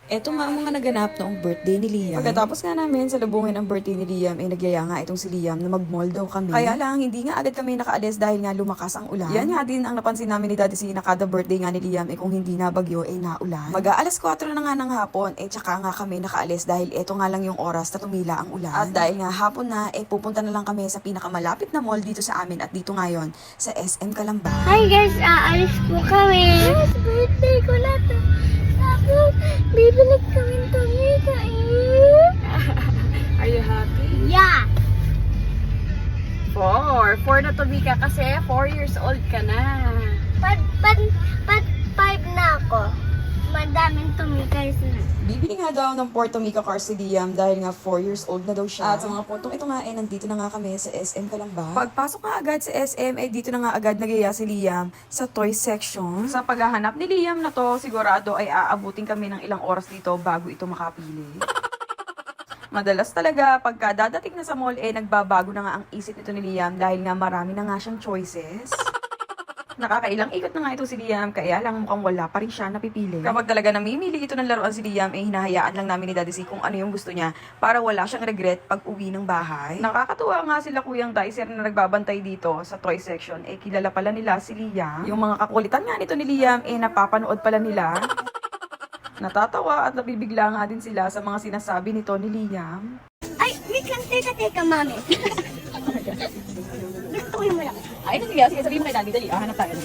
Eto nga ang mga naganap noong birthday ni Liam. Pagkatapos nga namin sa lubungin ang birthday ni Liam, nagyaya nga itong si Liam na mag-mall daw kami. Kaya lang, hindi nga agad kami nakaalis dahil nga lumakas ang ulan. Yan nga din ang napansin namin ni Daddy C na kada birthday nga ni Liam, kung hindi na bagyo, naulan. Mag-aalas 4 na nga ng hapon, tsaka nga kami nakaalis dahil eto nga lang yung oras na tumila ang ulan. At dahil nga hapon na, pupunta na lang kami sa pinakamalapit na mall dito sa amin at dito ngayon sa SM Calamba. Hi guys, aalis po kami. Yes, birthday ko na to. Tapos, bibili kami tumika Are you happy? Yeah. 4 na tumika kasi 4 years old ka na. Pag 5 na ako. Madaming tumika na. Bibili nga daw ng Porto Mica car si Liam dahil nga 4 years old na daw siya. At sa mga puntong ito nga, nandito na nga kami sa SM Calamba. Pagpasok nga agad sa SM, dito na nga agad nagaya si Liam sa toy section. Sa paghahanap ni Liam na to, sigurado ay aabutin kami ng ilang oras dito bago ito makapili. Madalas talaga, pagka dadating na sa mall, nagbabago na nga ang isip nito ni Liam dahil nga marami na nga siyang choices. Nakakailang ikot na nga ito si Liam, kaya lang mukhang wala pa rin siya napipili. Kapag talaga namimili ito ng laruan si Liam, hinahayaan lang namin ni Daddy C kung ano yung gusto niya para wala siyang regret pag uwi ng bahay. Nakakatuwa nga sila Kuyang Dicer na nagbabantay dito sa toy section, kilala pala nila si Liam. Yung mga kakulitan nga nito ni Liam, napapanood pala nila. Natatawa at nabibigla nga din sila sa mga sinasabi nito ni Liam. Ay, wait lang. Teka, mami. Gusto ko yung malaki. Ay, sige, sabihin mo kay Daddy, dali. Hanap tayo.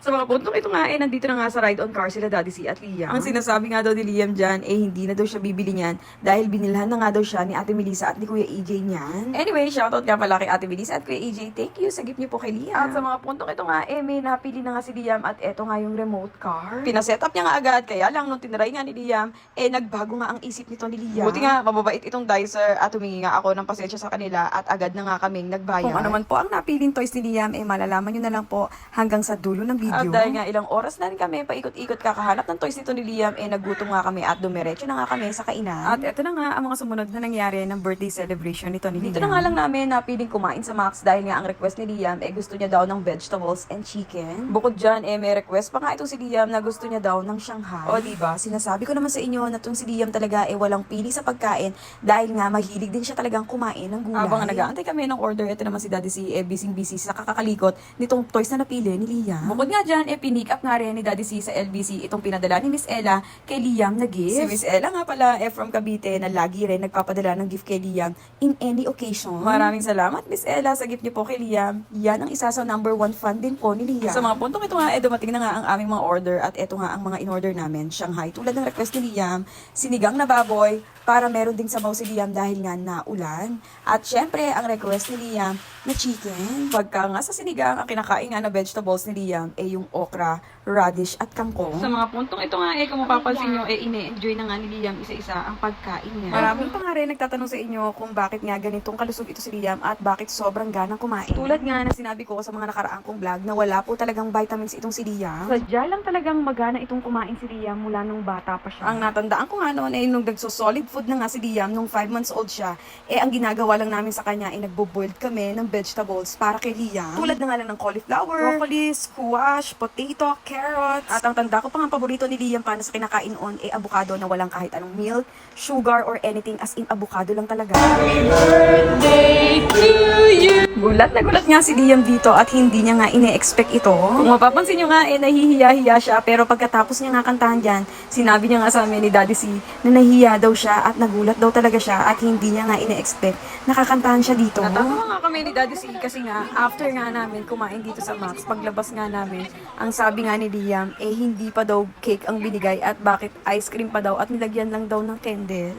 Sa mga puntong ito nga, nandito na nga sa ride-on car sila Daddy C at Liam. Ang sinasabi nga daw ni Liam dyan, hindi na daw siya bibili niyan dahil binilhan na nga daw siya ni Ate Melissa at ni Kuya EJ niyan. Anyway, shoutout nga pala kay Ate Melissa at Kuya EJ. Thank you sa gift niyo po kay Liam. At sa mga puntong ito nga, may napili na nga si Liam at eto nga yung remote car. Pinaset up niya nga agad, kaya lang nung tinry nga ni Liam, nagbago nga ang isip nito ni Liam. Buti nga, mababait itong Dicer at humingi nga ako ng pasensya sa kanila at agad na nga kaming nagbayad. Kung ano man po ang napiling toys ni Liam, malalaman nyo na lang po hanggang sa dulo ng video. At dahil nga ilang oras na rin kami paikot-ikot kakahanap ng toys nito ni Liam, nagutom nga kami at dumiretso na nga kami sa kainan. At eto na nga ang mga sumunod na nangyari ng birthday celebration nito ni Liam. Dito na nga lang namin napiling kumain sa Max dahil nga ang request ni Liam gusto niya daw ng vegetables and chicken. Bukod dyan, may request pa nga itong si Liam na gusto niya daw ng Shanghai. O diba, sinasabi ko naman sa inyo na itong si Liam talaga walang pili sa pagkain dahil nga mahilig din siya talagang kumain ng gulay. Habang nag-aantay kami ng order, ito naman si Daddy C, busy-busy sa kakakalikot nitong toys na napili ni Liam. Bukod nga dyan, pinick up nga rin ni Daddy C sa LBC itong pinadala ni Miss Ella kay Liam na gift. Si Miss Ella nga pala from Cavite na lagi rin nagpapadala ng gift kay Liam in any occasion. Maraming salamat Miss Ella sa gift niyo po kay Liam. Yan ang isa sa number 1 fan din po ni Liam. Sa mga puntong ito nga, dumating na nga ang aming mga order at ito nga ang mga in-order namin. Shanghai, tulad ng request ni Liam, sinigang na baboy, para meron ding sabaw si Liam dahil nga naulan. At syempre, ang request ni Liam na chicken. Pagka nga sa sinigang, ang kinakain nga na vegetables ni Liam yung okra, radish at kangkong. Sa mga puntong ito nga kung mapapansin nyo, ine-enjoy na nga ni Liam isa-isa ang pagkain niya. Maraming pa nga rin nagtatanong sa inyo kung bakit nga ganitong kalusog ito si Liam at bakit sobrang ganang kumain. Tulad nga na sinabi ko sa mga nakaraang kong vlog na wala po talagang vitamins itong si Liam. Sadya lang talagang magana itong kumain si Liam mula nung bata pa siya. Ang natandaan ko nga noon nung nagso-solid food na nga si Liam nung 5 months old siya, ang ginagawa lang namin sa kanya nagbo-boiled kami ng vegetables para kay Liam. Tulad na nga lang ng cauliflower, broccoli, squash, potato, carrots. At ang tanda ko pa nga paborito ni Liam para sa kinakain on avocado na walang kahit anong milk, sugar, or anything, as in avocado lang talaga. Happy birthday to you! Gulat na gulat nga si Liam dito at hindi niya nga ine-expect ito. Kung mapapansin nyo nga, nahihiya-hiya siya, pero pagkatapos niya nga kantahan dyan, sinabi niya nga sa amin ni Daddy C na nahihiya daw siya at nagulat daw talaga siya at hindi niya nga ine-expect nakakantahan siya dito. Natawa nga kami ni Daddy C kasi nga, after nga namin kumain dito sa Max, paglabas nga namin, ang sabi nga ni Liam, hindi pa daw cake ang binigay at bakit ice cream pa daw at nilagyan lang daw ng candle.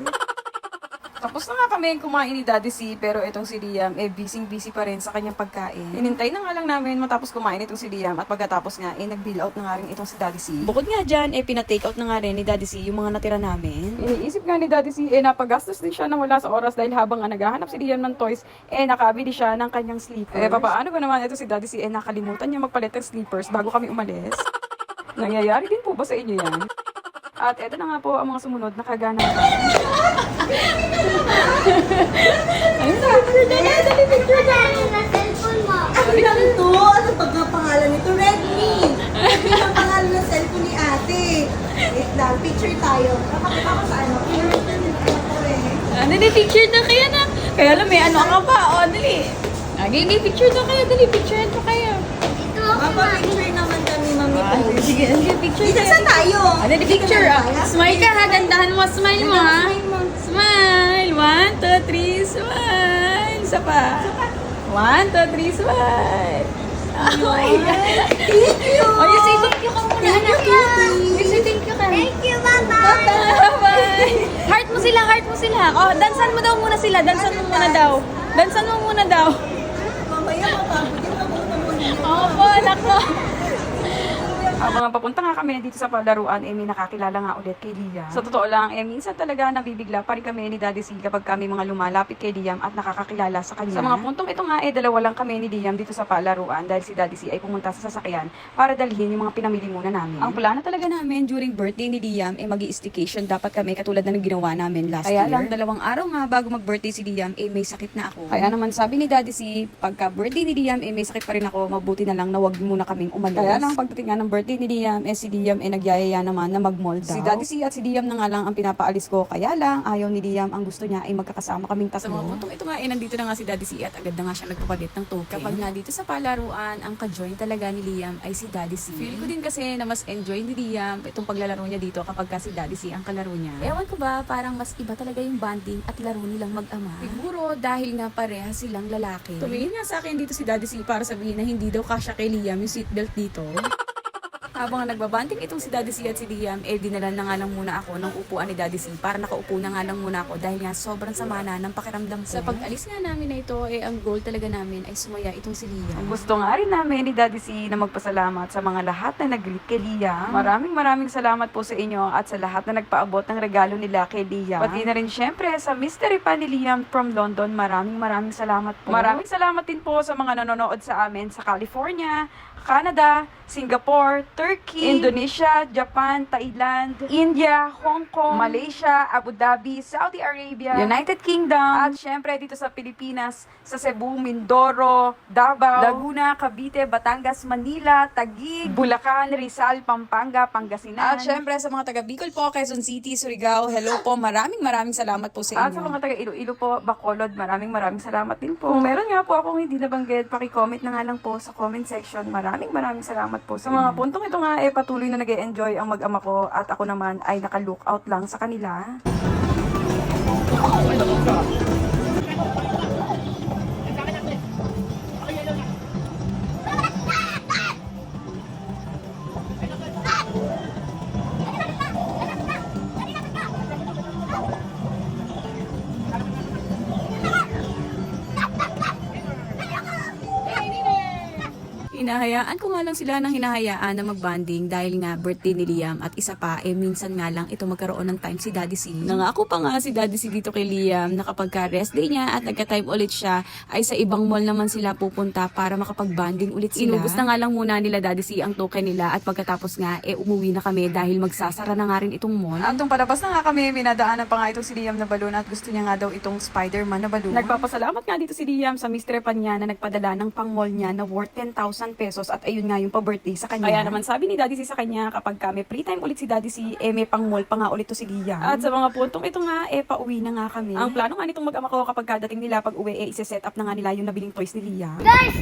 Tapos na nga kami kumain ni Daddy C, pero itong si Liam, busy pa rin sa kanyang pagkain. Inintay na nga lang namin matapos kumain itong si Liam at pagkatapos nga, nag-bill out na nga rin itong si Daddy C. Bukod nga dyan, pina-take out na nga rin ni Daddy C yung mga natira namin. Iniisip nga ni Daddy C, napagastos din siya ng wala sa oras dahil habang naghahanap si Liam ng toys, nakabili siya ng kanyang sleepers. Papaano ba naman ito si Daddy C, nakalimutan niya magpalit ng sleepers bago kami umalis? Nangyayari din po ba sa inyo yan? At eto na nga po ang mga sumunod na kaganapan. Dali, picture tayo na cellphone mo. Ano lang ito? Ano pagkapangalan nito? Redmi! Ano ang pangalan ng cellphone ni ate? ate. Wait lang, picture tayo. Kapakita ko sa ano. Dali, picture na kayo na. Kaya lang, may ano ka pa. O, dali. Gigi, picture na kayo. Dali, picture na kayo. Ito ako Picture naman kami, mami po. Sige, picture Dito sa tayo. Dali, picture. Smile ka ha. Gandahan mo. Smile mo ha. Smile. 1, 2, 3, smile. Isa pa. 1, 2, 3, smile. Oh my God. Thank you. Oh, you say thank you ka muna. Thank you, Ate. You say thank you ka. Thank you, bye-bye. Bye-bye. Heart mo sila, heart mo sila. Oh, dansan mo daw muna sila. Dansan mo muna daw. Dansan mo muna daw. Mamaya mapagod yung nabuto mo niya. Opo, anak ko. Habang papunta nga kami dito sa palaruan, may nakakilala nga ulit kay Liam. Sa totoo lang, minsan talaga nabibigla pa rin kami ni Daddy C kapag kami mga lumalapit kay Liam at nakakakilala sa kanya. Sa mga puntong ito nga, dalawa lang kami ni Liam dito sa palaruan dahil si Daddy C ay pumunta sa sasakyan para dalhin yung mga pinamili muna namin. Ang plano talaga namin during birthday ni Liam ay magi-staycation dapat kami katulad na ng ginawa namin last year. Kaya lang, 2 araw nga bago mag-birthday si Liam, may sakit na ako. Kaya naman sabi ni Daddy C, pagka birthday ni Liam, may sakit pa rin ako, mabuti na lang na wag muna kaming umalis. Kaya lang, pagdating nga ng birthday ni Liam, si Liam nagyayaya naman na mag-mall daw. Si Daddy C at si Liam na nga lang ang pinapaalis ko. Kaya lang, ayaw ni Liam, ang gusto niya ay magkakasama kaming tatlo. Sa mga puntong ito nga, nandito na nga si Daddy C at agad na nga siya nagpapalit ng token. Kapag nga dito sa palaruan, ang ka-join talaga ni Liam ay si Daddy C. Feel ko din kasi na mas enjoy ni Liam itong paglalaro niya dito kapag ka si Daddy C ang kalaro niya. Ewan ko ba, parang mas iba talaga yung bonding at laro nilang mag-ama. Siguro dahil nga pareha silang lalaki. Tumingin nga sa akin dito si Daddy C para sabihin na hindi daw kasya kay Liam yung seatbelt dito. Habang nagbabanding itong si Daddy C at si Liam, dinala na nga lang muna ako ng upuan ni Daddy C para nakaupo na nga lang muna ako dahil nga sobrang sama na ng pakiramdam ko. Sa pag-alis nga namin na ito, ang goal talaga namin ay sumaya itong si Liam. Gusto nga rin namin ni Daddy C na magpasalamat sa mga lahat na nag-greet kay Liam. Maraming salamat po sa inyo at sa lahat na nagpaabot ng regalo nila kay Liam. Pati na rin syempre sa mystery pa ni Liam from London, maraming salamat po. Maraming salamat din po sa mga nanonood sa amin sa California, Canada, Singapore, Turkey, Indonesia, Japan, Thailand, India, Hong Kong, Malaysia, Abu Dhabi, Saudi Arabia, United Kingdom, at syempre dito sa Pilipinas, sa Cebu, Mindoro, Davao, Laguna, Cavite, Batangas, Manila, Taguig, Bulacan, Rizal, Pampanga, Pangasinan. At syempre sa mga taga Bicol po, Quezon City, Surigao, hello po, maraming salamat po sa inyo. At sa mga taga Iloilo po, Bacolod, maraming salamat din po. Kung meron nga po akong hindi nabanggit, paki-comment na nga lang po sa comment section. Maraming salamat po sa mga puntong ito nga patuloy na nag-e-enjoy ang mag-ama ko at ako naman ay naka-lookout lang sa kanila. Hinahayaan ko nga lang sila ng hinahayaan na magbanding dahil nga birthday ni Liam at isa pa minsan nga lang ito magkaroon ng time si Daddy C. Nangako pa nga si Daddy C dito kay Liam na kapag ka rest day niya at nagka-time ulit siya ay sa ibang mall naman sila pupunta para makapag-banding ulit sila. Inubos na nga lang muna nila Daddy C ang token nila at pagkatapos nga umuwi na kami dahil magsasara na nga rin itong mall. At nung palabas na nga kami, minadaanan pa nga itong si Liam na balon at gusto niya nga daw itong Spider-Man na balon. Nagpapasalamat nga dito si Liam sa mister pa niya na nagpadala ng pang-mall niya na worth 10,000 pesos at ayun nga yung pa-birthday sa kanya. Kaya naman sabi ni Daddy C sa kanya kapag kami free time ulit si Daddy C, may pang-mall pa nga ulit to si Liam. At sa mga puntong ito nga, pauwi na nga kami. Ang plano nga nitong mag-ama ko kapag kadating nila pag uwi, isi-set up na nga nila yung nabiling toys ni Liam. Guys,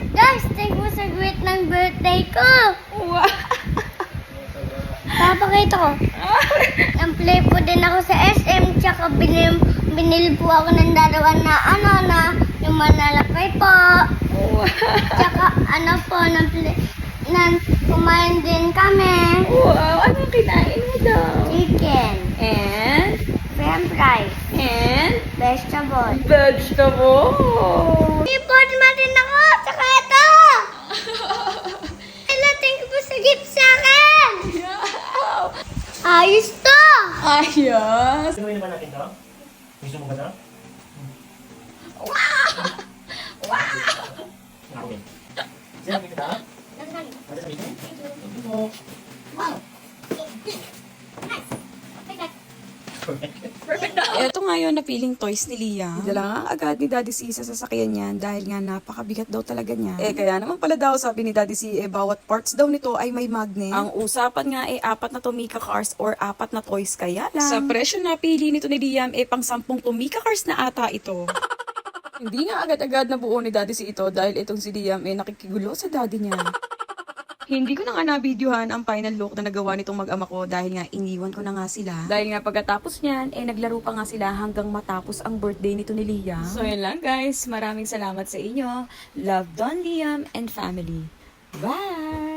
thank you sa greet ng birthday ko. Wow! Papakita ko. Play po din ako sa SM, tsaka binili po ako ng dalawa na yung manalakay po. Tsaka kumain din kami. Wow, anong kinain mo daw? Chicken, And? french fries, And? vegetable. Vegetable! Report mo din ako, tsaka ito. Hello, thank you po sa gift sa akin. Ayos to. Ayos! Gusto mo naman natin to? Gusto mo ba to? Okay. Sino mo kita? Ano sabi ko? Ito mo. Wow. Nice. Take that. Correct. Perfect na. Ito nga yun na feeling toys ni Liam. Dala nga agad ni Daddy C sa sasakyan niyan dahil nga napakabigat daw talaga niya. Kaya naman pala daw sabi ni Daddy C, bawat parts daw nito ay may magnet. Ang usapan nga 4 na Tomica cars or 4 na toys kaya lang. Sa presyo na pili nito ni Liam, pang 10 Tomica cars na ata ito. Hindi nga agad-agad nabuo ni Daddy C ito dahil itong si Liam nakikigulo sa daddy niya. Hindi ko na nga na-videohan ang final look na nagawa nitong mag-ama ko dahil nga iniwan ko na nga sila. Dahil nga pagkatapos niyan, naglaro pa nga sila hanggang matapos ang birthday nito ni Liam. So yun lang guys, maraming salamat sa inyo. Love Don Liam and family. Bye!